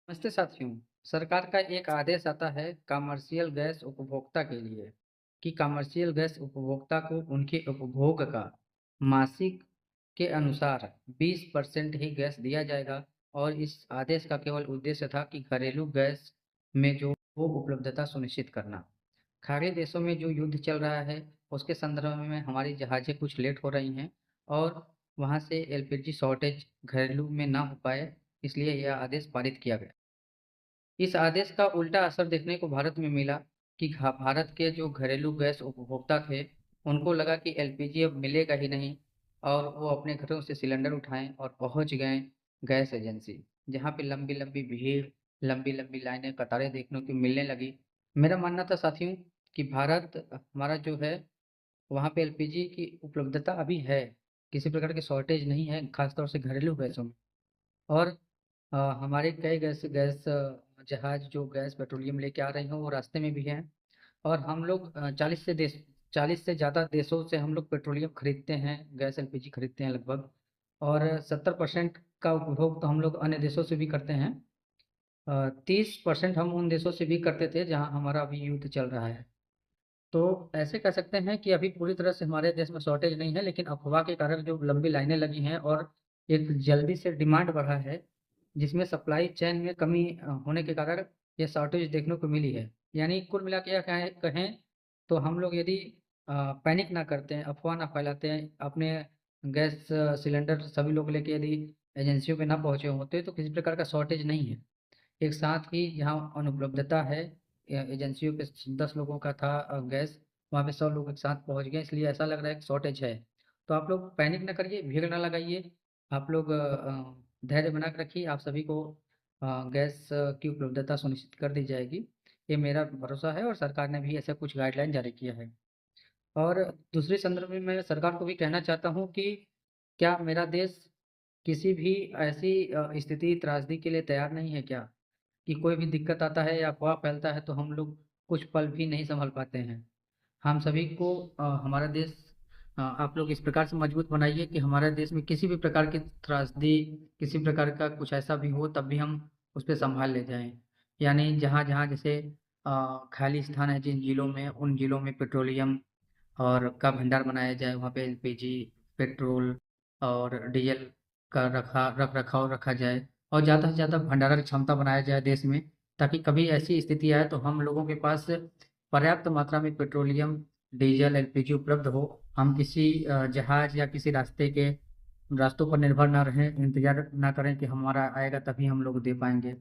नमस्ते साथियों। सरकार का एक आदेश आता है कमर्शियल गैस उपभोक्ता के लिए कि कमर्शियल गैस उपभोक्ता को उनके उपभोग का मासिक के अनुसार 20% ही गैस दिया जाएगा। और इस आदेश का केवल उद्देश्य था कि घरेलू गैस में जो वो उपलब्धता सुनिश्चित करना। खाड़ी देशों में जो युद्ध चल रहा है उसके संदर्भ में हमारी जहाज़ें कुछ लेट हो रही हैं और वहाँ से एलपीजी शॉर्टेज घरेलू में ना हो पाए, इसलिए यह आदेश पारित किया गया। इस आदेश का उल्टा असर देखने को भारत में मिला कि भारत के जो घरेलू गैस उपभोक्ता थे, उनको लगा कि एलपीजी अब मिलेगा ही नहीं और वो अपने घरों से सिलेंडर उठाएं और पहुंच गए गैस एजेंसी, जहां पे लंबी लंबी भीड़, लंबी लंबी लाइनें, कतारें देखने को मिलने लगी। मेरा मानना था साथियों कि भारत हमारा जो है वहाँ पे एलपीजी की उपलब्धता अभी है, किसी प्रकार की शॉर्टेज नहीं है, खासतौर से घरेलू गैसों में। और हमारे कई गैस गैस जहाज जो गैस पेट्रोलियम लेके आ रहे हैं वो रास्ते में भी हैं। और हम लोग 40 से ज़्यादा देशों से हम लोग पेट्रोलियम खरीदते हैं, गैस एलपीजी खरीदते हैं लगभग। और 70% का उपभोग तो हम लोग अन्य देशों से भी करते हैं। 30% हम उन देशों से भी करते थे जहां हमारा अभी युद्ध चल रहा है। तो ऐसे कह सकते हैं कि अभी पूरी तरह से हमारे देश में शॉर्टेज नहीं है, लेकिन अफवाह के कारण जो लंबी लाइनें लगी हैं और एक जल्दी से डिमांड बढ़ा है, जिसमें सप्लाई चेन में कमी होने के कारण ये शॉर्टेज देखने को मिली है। यानी कुल मिला के कहें कहें तो हम लोग यदि पैनिक ना करते हैं, अफवाह ना फैलाते हैं, अपने गैस सिलेंडर सभी लोग लेके यदि एजेंसियों पे ना पहुंचे होते तो किसी प्रकार का शॉर्टेज नहीं है। एक साथ ही यहाँ अनुपलब्धता है, एजेंसियों पे 10 लोगों का था गैस, वहाँ पे 100 लोग एक साथ पहुँच गए, इसलिए ऐसा लग रहा है कि शॉर्टेज है। तो आप लोग पैनिक ना करिए, भीड़ ना लगाइए। आप लोग धैर्य बना के रखिए, आप सभी को गैस की उपलब्धता सुनिश्चित कर दी जाएगी। ये मेरा भरोसा है और सरकार ने भी ऐसा कुछ गाइडलाइन जारी किया है। और दूसरे संदर्भ में मैं सरकार को भी कहना चाहता हूँ कि क्या मेरा देश किसी भी ऐसी स्थिति त्रासदी के लिए तैयार नहीं है क्या? कि कोई भी दिक्कत आता है या अफ़वाह फैलता है तो हम लोग कुछ पल भी नहीं सँभल पाते हैं। हम सभी को हमारा देश आप लोग इस प्रकार से मजबूत बनाइए कि हमारे देश में किसी भी प्रकार की त्रासदी, किसी प्रकार का कुछ ऐसा भी हो तब भी हम उस पे सँभाल ले जाएँ। यानी जहाँ-जहाँ जैसे खाली स्थान है जिन ज़िलों में, उन ज़िलों में पेट्रोलियम और का भंडार बनाया जाए, वहाँ पे एलपीजी, पेट्रोल और डीज़ल का रख-रखाव रखा जाए और ज़्यादा से ज़्यादा भंडारण क्षमता बनाया जाए देश में, ताकि कभी ऐसी स्थिति आए तो हम लोगों के पास पर्याप्त मात्रा में पेट्रोलियम, डीज़ल, एलपीजी उपलब्ध हो। हम किसी जहाज या किसी रास्तों पर निर्भर ना रहें, इंतज़ार ना करें कि हमारा आएगा तभी हम लोग दे पाएँगे।